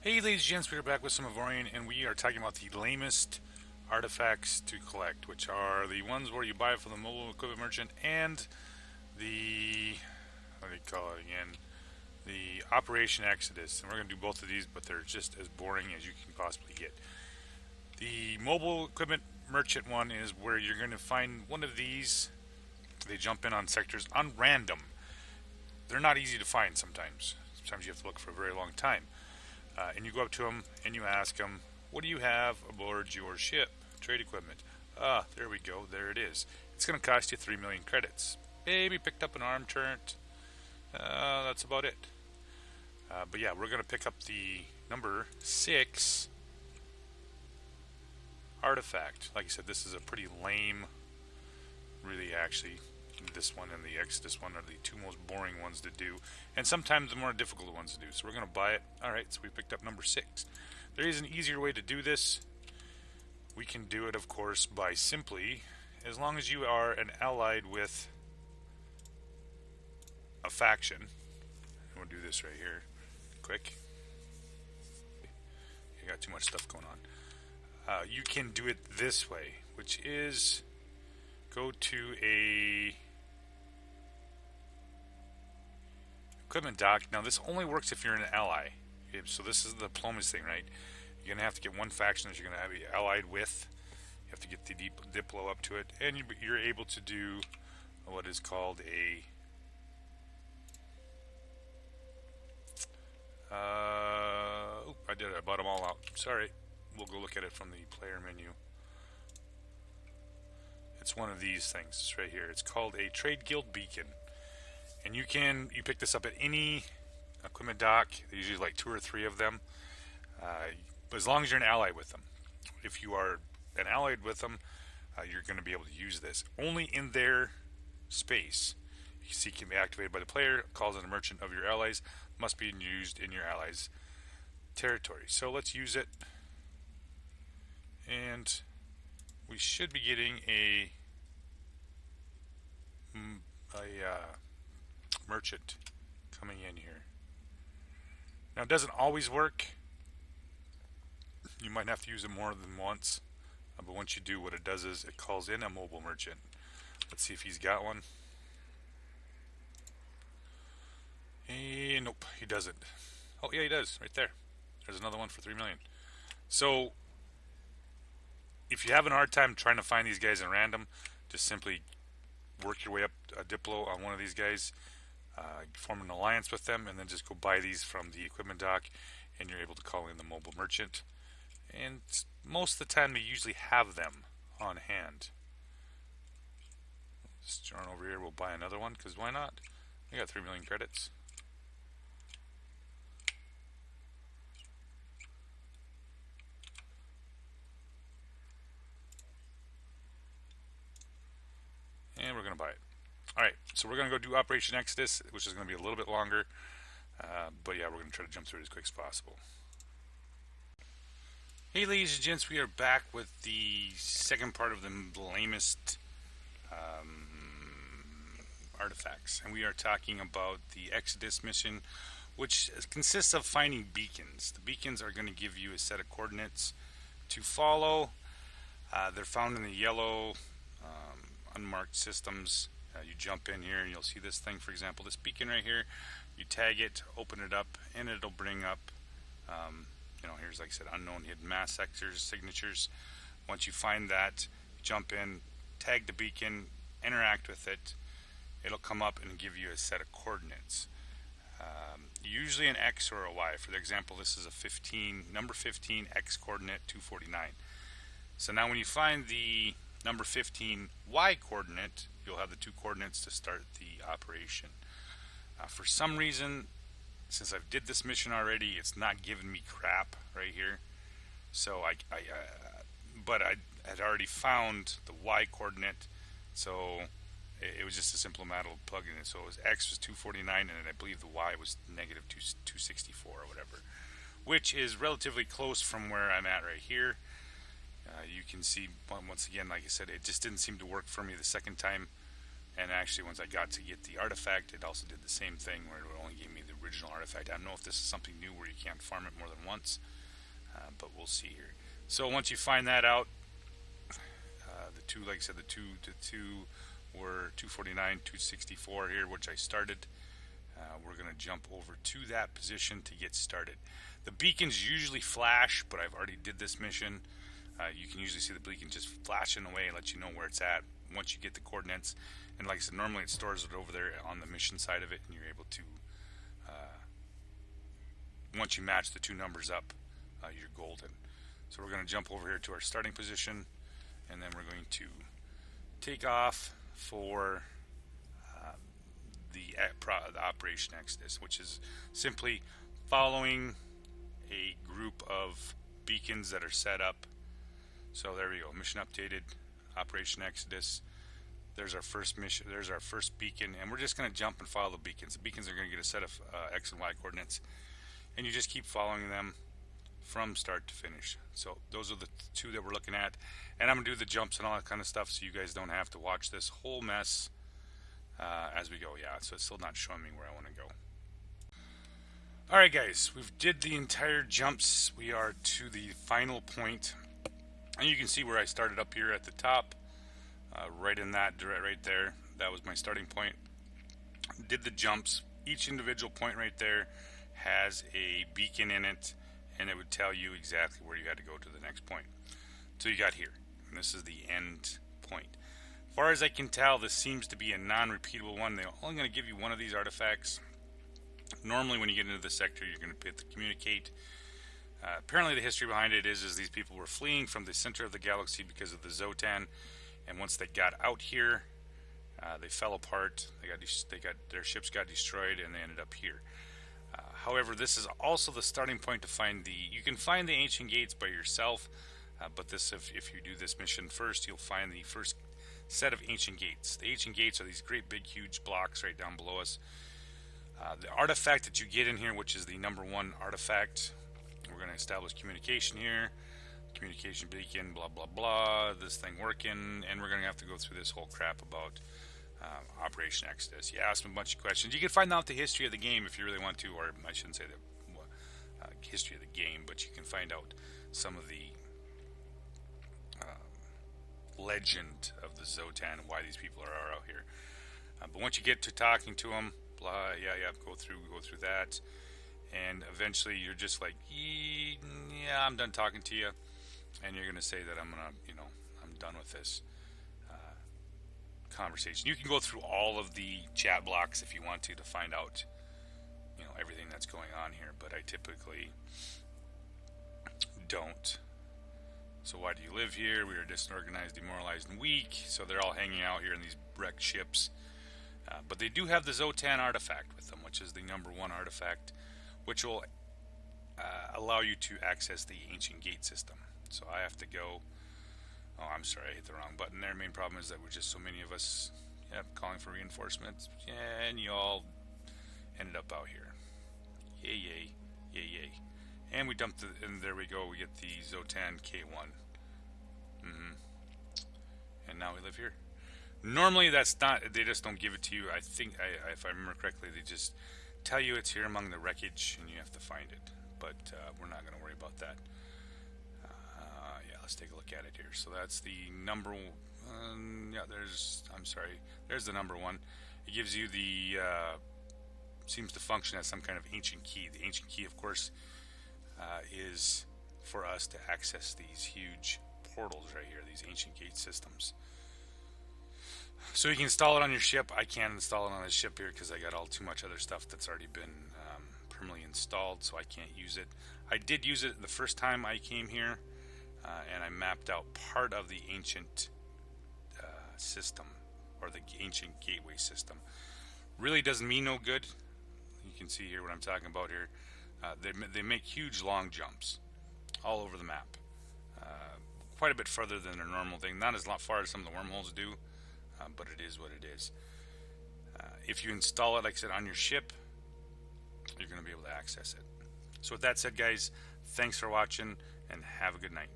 Hey ladies and gents, we are back with some Avorion, and we are talking about the lamest artifacts to collect, which are the ones where you buy it from the mobile equipment merchant and the, what do you call it again, the Operation Exodus. And we're going to do both of these, but they're just as boring as you can possibly get. The mobile equipment merchant one is where you're going to find one of these. They jump in on sectors on random. They're not easy to find sometimes. Sometimes you have to look for a very long time. And you go up to them and you ask them, what do you have aboard your ship? Trade equipment. There we go. There it is. It's going to cost you 3 million credits. Maybe picked up an arm turret. That's about it. But yeah, we're going to pick up the number 6 artifact. Like I said, this is a pretty lame, really actually, this one and the Exodus one are the two most boring ones to do, and sometimes the more difficult ones to do. So we're going to buy it. Alright, so we picked up number 6. There is an easier way to do this. We can do it, of course, by simply, as long as you are an allied with a faction, and we'll do this right here, quick. I got too much stuff going on. You can do it this way, which is go to a equipment dock. Now this only works if you're an ally. Okay, so this is the diplomacy thing, right? You're going to have to get one faction that you're going to be allied with. You have to get the Diplo up to it, and you're able to do what is called a I did it. I bought them all out. Sorry. We'll go look at it from the player menu. It's one of these things. It's right here. It's called a Trade Guild Beacon. And you pick this up at any equipment dock. There's usually like 2 or 3 of them. But as long as you're an ally with them. If you are an allied with them, you're going to be able to use this. Only in their space. You can see it can be activated by the player. Calls on a merchant of your allies. Must be used in your allies' territory. So let's use it. And we should be getting a merchant coming in here. Now it doesn't always work. You might have to use it more than once. But once you do, what it does is it calls in a mobile merchant. Let's see if he's got one. Nope, he doesn't. Oh yeah, he does, right there. There's another one for 3 million. So if you have a hard time trying to find these guys in random, just simply work your way up a Diplo on one of these guys, form an alliance with them, and then just go buy these from the equipment dock, and you're able to call in the mobile merchant. And most of the time they usually have them on hand. Let's join over here. We'll buy another one, because why not? We got 3 million credits. And we're going to buy it. Alright, so we're going to go do Operation Exodus, which is going to be a little bit longer. But yeah, we're going to try to jump through it as quick as possible. Hey ladies and gents, we are back with the second part of the lamest artifacts. And we are talking about the Exodus mission, which consists of finding beacons. The beacons are going to give you a set of coordinates to follow. They're found in the yellow unmarked systems. You jump in here and you'll see this thing, for example, this beacon right here. You tag it, open it up, and it'll bring up here's, like I said, unknown hidden mass sectors, signatures. Once you find that, jump in, tag the beacon, interact with it. It'll come up and give you a set of coordinates. Usually an X or a Y. For example, this is a number 15 X coordinate 249. So now when you find the number 15 Y coordinate, you'll have the 2 coordinates to start the operation. For some reason, since I've did this mission already, it's not giving me crap right here. So but I had already found the Y coordinate, so it was just a simple matter of plugging it. So it was X was 249, and I believe the Y was negative 264 or whatever, which is relatively close from where I'm at right here. You can see once again, like I said, it just didn't seem to work for me the second time. And actually, once I got to get the artifact, it also did the same thing where it only gave me the original artifact. I don't know if this is something new where you can't farm it more than once, but we'll see here. So once you find that out, the two, like I said, the two were 249, 264 here, which I started. We're going to jump over to that position to get started. The beacons usually flash, but I've already did this mission. You can usually see the beacon just flashing away and let you know where it's at once you get the coordinates. And like I said, normally it stores it over there on the mission side of it, and you're able to, once you match the two numbers up, you're golden. So we're going to jump over here to our starting position, and then we're going to take off for the Operation Exodus, which is simply following a group of beacons that are set up. So there we go, mission updated, Operation Exodus. There's our first mission, there's our first beacon, and we're just going to jump and follow the beacons. The beacons are going to get a set of X and Y coordinates, and you just keep following them from start to finish. So those are the two that we're looking at, and I'm going to do the jumps and all that kind of stuff so you guys don't have to watch this whole mess as we go. Yeah, so it's still not showing me where I want to go. Alright guys, we've did the entire jumps. We are to the final point, and you can see where I started up here at the top. Right in that right there, that was my starting point. Did the jumps. Each individual point right there has a beacon in it, and it would tell you exactly where you had to go to the next point. So you got here, and this is the end point. As far as I can tell, this seems to be a non-repeatable one. They're only going to give you one of these artifacts. Normally when you get into the sector, you're going to hit the communicate. Apparently the history behind it is these people were fleeing from the center of the galaxy because of the Zotan. And once they got out here, they fell apart. Their ships got destroyed, and they ended up here. However, this is also the starting point to find you can find the ancient gates by yourself, but if you do this mission first, you'll find the first set of ancient gates. The ancient gates are these great big huge blocks right down below us. The artifact that you get in here, which is the number 1 artifact, we're going to establish communication here. Communication beacon, blah blah blah, this thing working, and we're going to have to go through this whole crap about Operation Exodus. You ask them a bunch of questions. You can find out the history of the game if you really want to, or I shouldn't say the history of the game, but you can find out some of the legend of the Zotan and why these people are out here. But once you get to talking to them, blah, yeah, go through that, and eventually you're just like, yeah, I'm done talking to you. And you're going to say that I'm done with this conversation. You can go through all of the chat blocks if you want to find out, everything that's going on here, but I typically don't. So why do you live here? We are disorganized, demoralized, and weak. So they're all hanging out here in these wrecked ships. But they do have the Zotan artifact with them, which is the number 1 artifact, which will allow you to access the ancient gate system. So I have to go. Oh, I'm sorry, I hit the wrong button there. Main problem is that we're just so many of us calling for reinforcements. Yeah, and you all ended up out here. Yay. And we dumped and there we go. We get the Zotan K1. And now we live here. Normally that's not, they just don't give it to you. I think, if I remember correctly, they just tell you it's here among the wreckage and you have to find it. But we're not going to worry about that. Let's take a look at it here. So that's the number there's the number 1. It gives you the seems to function as some kind of ancient key. The ancient key, of course, is for us to access these huge portals right here, these ancient gate systems. So you can install it on your ship. I can't install it on a ship here because I got all too much other stuff that's already been permanently installed, so I can't use it. I did use it the first time I came here. And I mapped out part of the ancient system, or the ancient gateway system. Really doesn't mean no good. You can see here what I'm talking about here. They make huge long jumps all over the map. Quite a bit further than their normal thing. Not as far as some of the wormholes do, but it is what it is. If you install it, like I said, on your ship, you're going to be able to access it. So with that said, guys, thanks for watching, and have a good night.